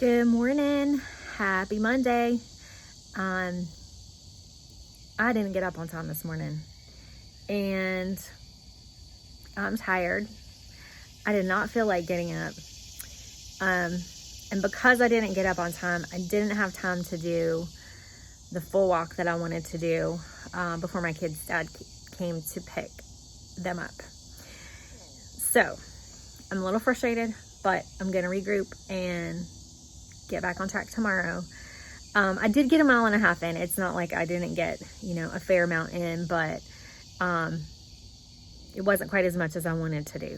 Good morning. Happy Monday. I didn't get up on time this morning and I'm tired. I did not feel like getting up. And because I didn't get up on time, I didn't have time to do the full walk that I wanted to do before my kids' dad came to pick them up. So I'm a little frustrated, but I'm going to regroup and get back on track tomorrow. I did get 1.5 miles in. It's not like I didn't get, a fair amount in, but it wasn't quite as much as I wanted to do.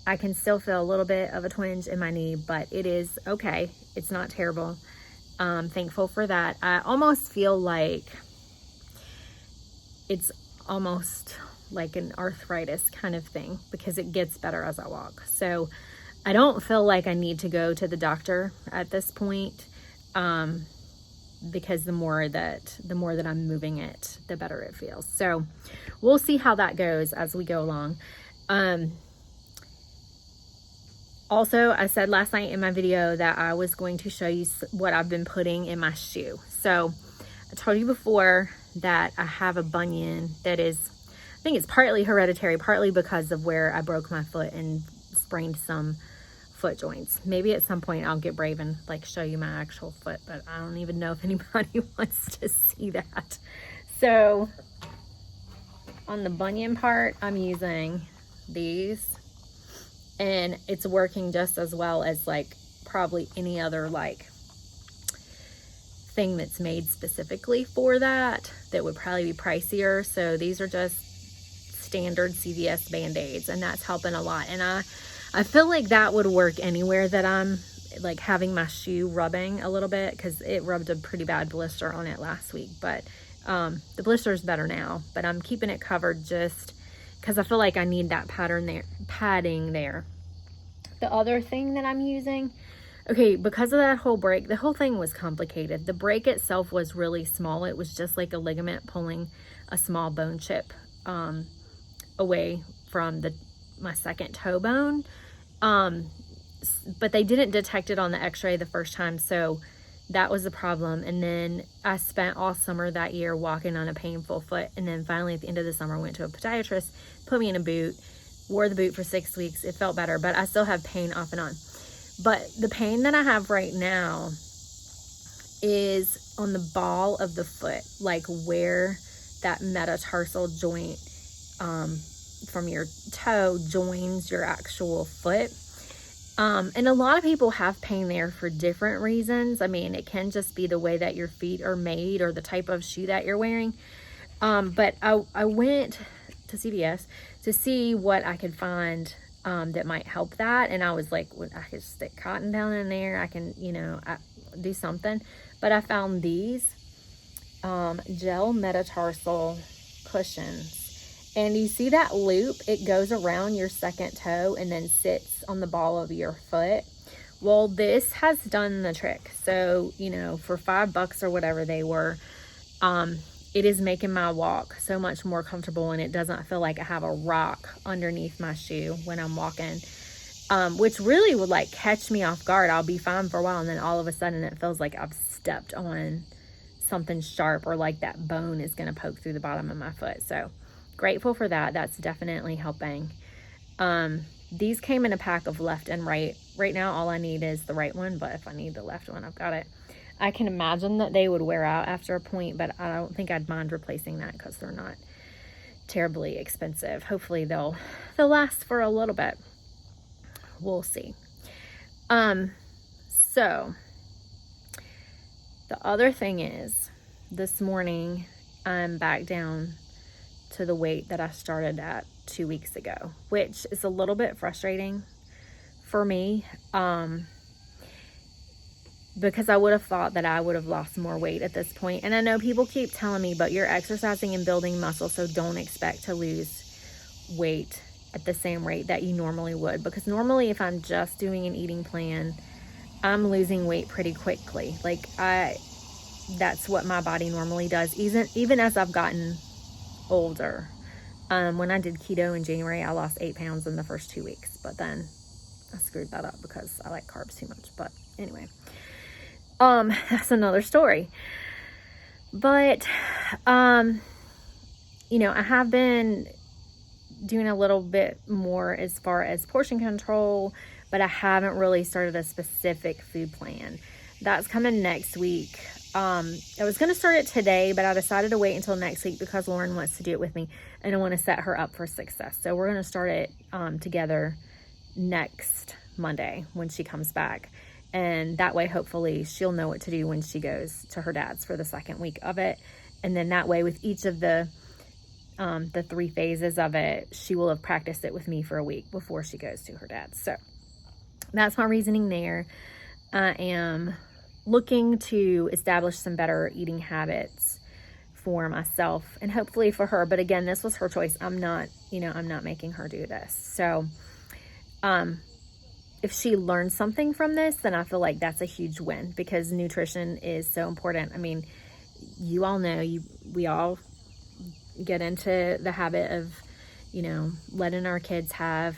I can still feel a little bit of a twinge in my knee, but it is okay. It's not terrible. Thankful for that. I almost feel like it's almost like an arthritis kind of thing because it gets better as I walk. So I don't feel like I need to go to the doctor at this point, because the more that I'm moving it, the better it feels. So we'll see how that goes as we go along. Also, I said last night in my video that I was going to show you what I've been putting in my shoe. So I told you before that I have a bunion that is, I think it's partly hereditary, partly because of where I broke my foot and sprained some foot joints. Maybe at some point I'll get brave and show you my actual foot, but I don't even know if anybody wants to see that. So on the bunion part, I'm using these, and it's working just as well as probably any other thing that's made specifically for that would probably be pricier. So these are just standard CVS Band-Aids, and that's helping a lot. And I feel like that would work anywhere that I'm having my shoe rubbing a little bit, because it rubbed a pretty bad blister on it last week. But the blister is better now, but I'm keeping it covered just because I feel like I need that padding there. The other thing that I'm using, okay, because of that whole break, the whole thing was complicated. The break itself was really small. It was just like a ligament pulling a small bone chip away from my second toe bone. But they didn't detect it on the x-ray the first time, so that was the problem. And then I spent all summer that year walking on a painful foot, and then finally at the end of the summer went to a podiatrist, put me in a boot, wore the boot for 6 weeks. It felt better, but I still have pain off and on. But the pain that I have right now is on the ball of the foot, where that metatarsal joint from your toe joins your actual foot. And a lot of people have pain there for different reasons. I mean, it can just be the way that your feet are made or the type of shoe that you're wearing. But I went to CVS to see what I could find that might help that. And I was like, well, I could stick cotton down in there. I can, do something. But I found these gel metatarsal cushions. And you see that loop? It goes around your second toe and then sits on the ball of your foot. Well, this has done the trick. So, for $5 or whatever they were, it is making my walk so much more comfortable, and it doesn't feel like I have a rock underneath my shoe when I'm walking, which really would catch me off guard. I'll be fine for a while, and then all of a sudden it feels like I've stepped on something sharp, or that bone is going to poke through the bottom of my foot. So grateful for that. That's definitely helping. These came in a pack of left and right. Right now, all I need is the right one, but if I need the left one, I've got it. I can imagine that they would wear out after a point, but I don't think I'd mind replacing that because they're not terribly expensive. Hopefully they'll last for a little bit. We'll see. So the other thing is, this morning I'm back down to the weight that I started at 2 weeks ago, which is a little bit frustrating for me, because I would have thought that I would have lost more weight at this point. And I know people keep telling me, but you're exercising and building muscle, so don't expect to lose weight at the same rate that you normally would. Because normally if I'm just doing an eating plan, I'm losing weight pretty quickly. That's what my body normally does, even as I've gotten older. When I did keto in January, I lost 8 pounds in the first 2 weeks, but then I screwed that up because I like carbs too much. But anyway, That's another story. But, you know, I have been doing a little bit more as far as portion control, but I haven't really started a specific food plan. That's coming next week. I was going to start it today, but I decided to wait until next week because Lauren wants to do it with me and I want to set her up for success. So we're going to start it together next Monday when she comes back. And that way, hopefully, she'll know what to do when she goes to her dad's for the second week of it. And then that way, with each of the 3 phases of it, she will have practiced it with me for a week before she goes to her dad's. So that's my reasoning there. I am looking to establish some better eating habits for myself and hopefully for her. But again, this was her choice. I'm not making her do this. So, if she learns something from this, then I feel like that's a huge win because nutrition is so important. I mean, you all know, we all get into the habit of, you know, letting our kids have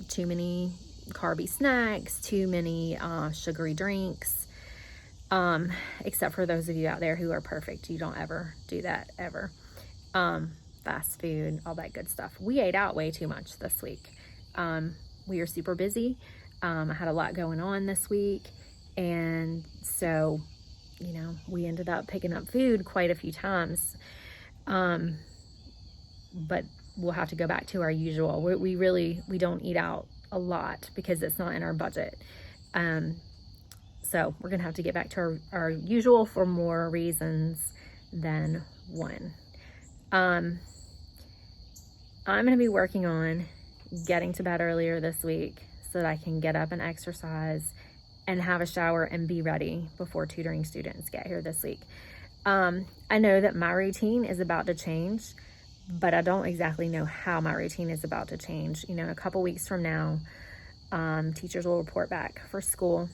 too many carby snacks, too many sugary drinks, except for those of you out there who are perfect. You don't ever do that, ever. Fast food, all that good stuff. We ate out way too much this week. We are super busy. I had a lot going on this week, and so, you know, we ended up picking up food quite a few times, but we'll have to go back to our usual. We don't eat out a lot because it's not in our budget, so we're gonna have to get back to our usual for more reasons than one. I'm gonna be working on getting to bed earlier this week so that I can get up and exercise and have a shower and be ready before tutoring students get here this week. I know that my routine is about to change, but I don't exactly know how my routine is about to change. You know, a couple weeks from now, teachers will report back for school.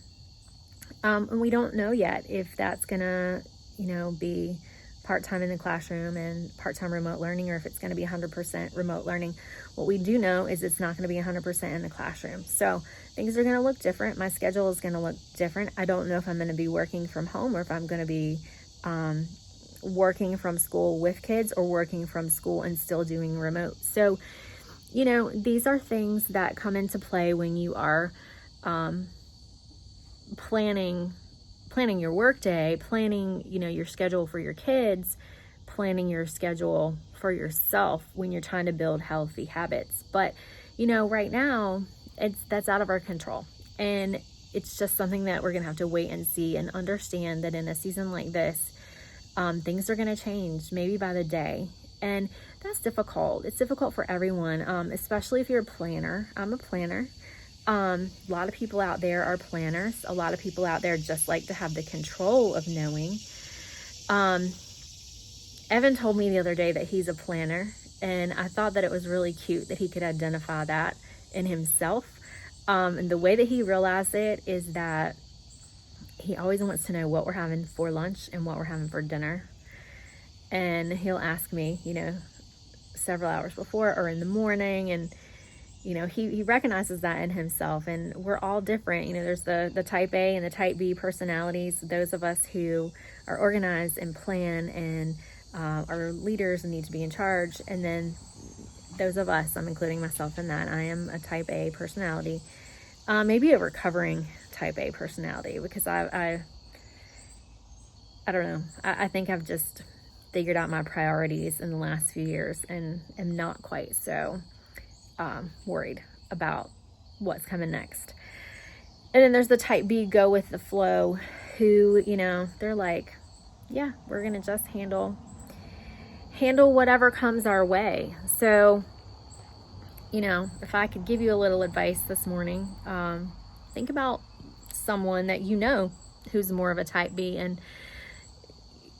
And we don't know yet if that's gonna, you know, be part-time in the classroom and part-time remote learning, or if it's going to be 100% remote learning. What we do know is it's not going to be 100% in the classroom. So things are going to look different. My schedule is going to look different. I don't know if I'm going to be working from home or if I'm going to be working from school with kids or working from school and still doing remote. So, you know, these are things that come into play when you are planning your work day, planning, you know, your schedule for your kids, planning your schedule for yourself when you're trying to build healthy habits. But, you know, right now that's out of our control. And it's just something that we're going to have to wait and see and understand that in a season like this, things are going to change maybe by the day. And that's difficult. It's difficult for everyone, especially if you're a planner. I'm a planner. A lot of people out there are planners. A lot of people out there just like to have the control of knowing. Evan told me the other day that he's a planner, and I thought that it was really cute that he could identify that in himself. And the way that he realized it is that he always wants to know what we're having for lunch and what we're having for dinner. And he'll ask me, you know, several hours before or in the morning, and you know, he recognizes that in himself, and we're all different. You know, there's the type A and the type B personalities, those of us who are organized and plan and are leaders and need to be in charge. And then those of us, I'm including myself in that, I am a type A personality, maybe a recovering type A personality, because I don't know. I think I've just figured out my priorities in the last few years and am not quite so worried about what's coming next. And then there's the type B, go with the flow, who, you know, they're like, yeah, we're gonna just handle whatever comes our way. So, you know, if I could give you a little advice this morning, think about someone that you know who's more of a type B and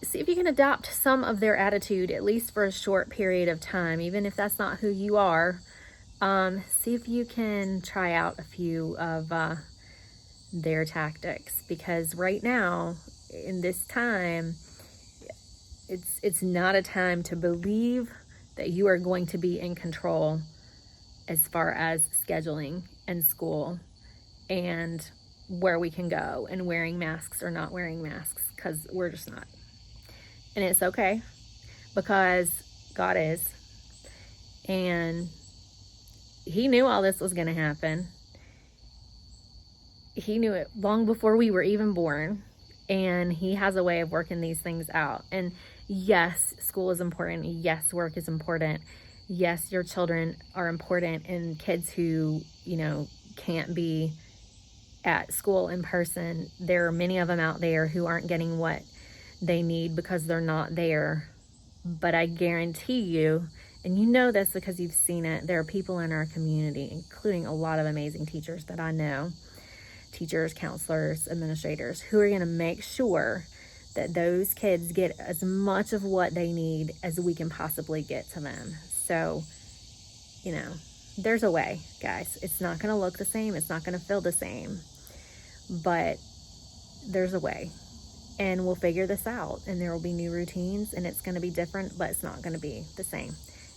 see if you can adopt some of their attitude, at least for a short period of time, even if that's not who you are. See if you can try out a few of their tactics, because right now in this time, it's not a time to believe that you are going to be in control as far as scheduling and school and where we can go and wearing masks or not wearing masks, because we're just not. And it's okay, because God is. And he knew all this was going to happen. He knew it long before we were even born. And he has a way of working these things out. And yes, school is important. Yes, work is important. Yes, your children are important. And kids who, can't be at school in person, there are many of them out there who aren't getting what they need because they're not there. But I guarantee you, and you know this because you've seen it, there are people in our community, including a lot of amazing teachers that I know, teachers, counselors, administrators, who are going to make sure that those kids get as much of what they need as we can possibly get to them. So, there's a way, guys. It's not going to look the same. It's not going to feel the same. But there's a way. And we'll figure this out. And there will be new routines. And it's going to be different, but it's not going to be the same.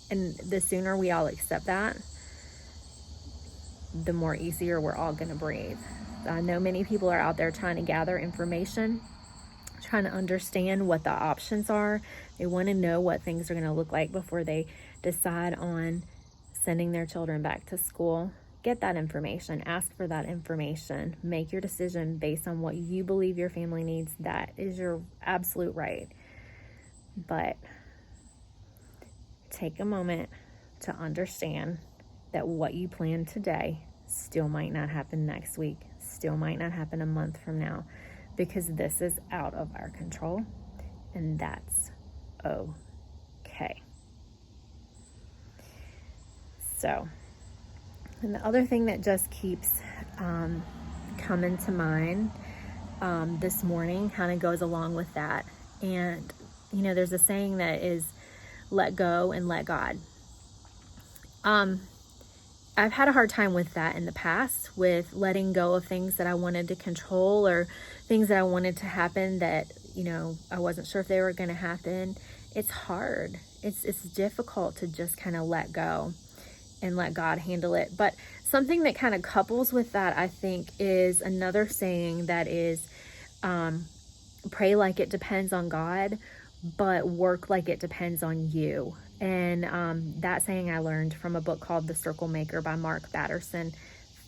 And the sooner we all accept that, the more easier we're all going to breathe. I know many people are out there trying to gather information, trying to understand what the options are. They want to know what things are going to look like before they decide on sending their children back to school. Get that information. Ask for that information. Make your decision based on what you believe your family needs. That is your absolute right. But take a moment to understand that what you plan today still might not happen next week, still might not happen a month from now, because this is out of our control, and that's okay. So, and the other thing that just keeps coming to mind this morning kind of goes along with that. And, there's a saying that is, let go and let God. I've had a hard time with that in the past, with letting go of things that I wanted to control, or things that I wanted to happen that, I wasn't sure if they were going to happen. It's hard. It's difficult to just kind of let go and let God handle it. But something that kind of couples with that, I think, is another saying that is, pray like it depends on God, but work like it depends on you. And that saying I learned from a book called The Circle Maker by Mark Batterson.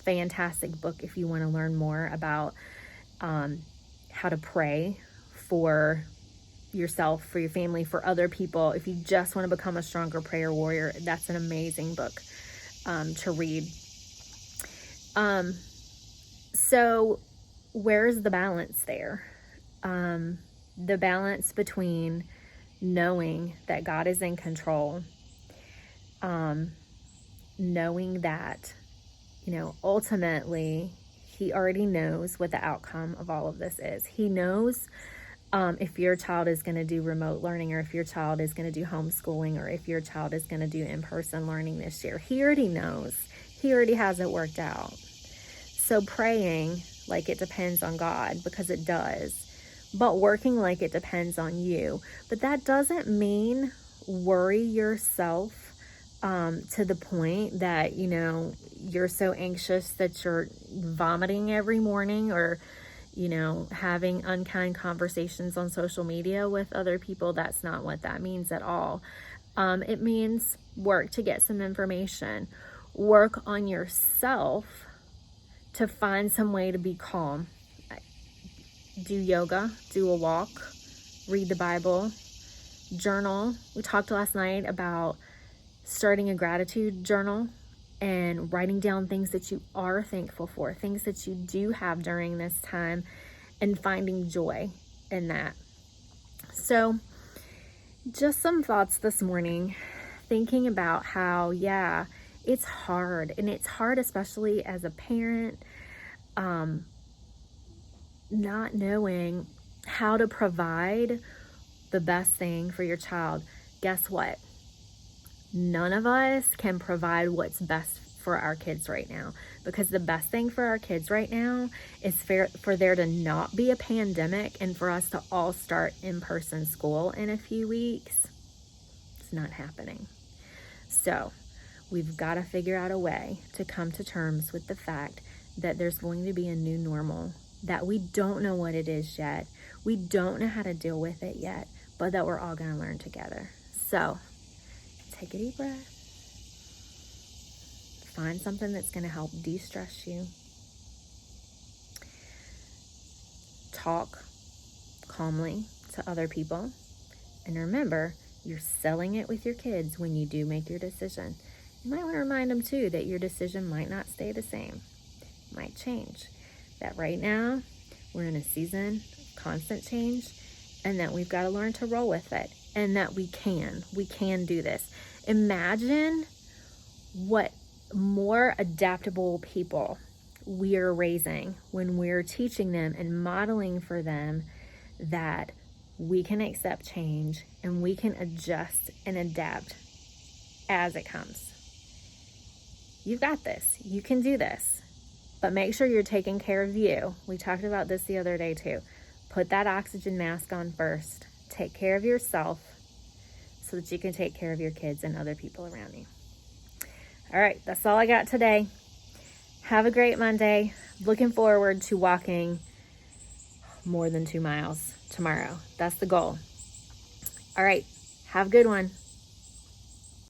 Fantastic book if you want to learn more about how to pray for yourself, for your family, for other people. If you just want to become a stronger prayer warrior, that's an amazing book to read. So where's the balance there? The balance between knowing that God is in control, knowing that, ultimately he already knows what the outcome of all of this is. He knows if your child is going to do remote learning, or if your child is going to do homeschooling, or if your child is going to do in-person learning this year. He already knows. He already has it worked out. So praying like it depends on God, because it does, but working like it depends on you. But that doesn't mean worry yourself to the point that, you're so anxious that you're vomiting every morning, or, having unkind conversations on social media with other people. That's not what that means at all. It means work to get some information, work on yourself to find some way to be calm. Do yoga, do a walk, read the Bible, journal. We talked last night about starting a gratitude journal and writing down things that you are thankful for, things that you do have during this time, and finding joy in that. So just some thoughts this morning, thinking about how, it's hard. And it's hard, especially as a parent, not knowing how to provide the best thing for your child. Guess what? None of us can provide what's best for our kids right now, because the best thing for our kids right now is for there to not be a pandemic and for us to all start in-person school in a few weeks. It's not happening. So we've got to figure out a way to come to terms with the fact that there's going to be a new normal, that we don't know what it is yet. We don't know how to deal with it yet, but that we're all going to learn together. So take a deep breath. Find something that's going to help de-stress you. Talk calmly to other people. And remember, you're selling it with your kids when you do make your decision. You might want to remind them too that your decision might not stay the same. It might change. That right now, we're in a season of constant change, and that we've got to learn to roll with it, and that we can do this. Imagine what more adaptable people we are raising when we're teaching them and modeling for them that we can accept change and we can adjust and adapt as it comes. You've got this. You can do this. But make sure you're taking care of you. We talked about this the other day too. Put that oxygen mask on first. Take care of yourself so that you can take care of your kids and other people around you. All right, that's all I got today. Have a great Monday. Looking forward to walking more than 2 miles tomorrow. That's the goal. All right, have a good one.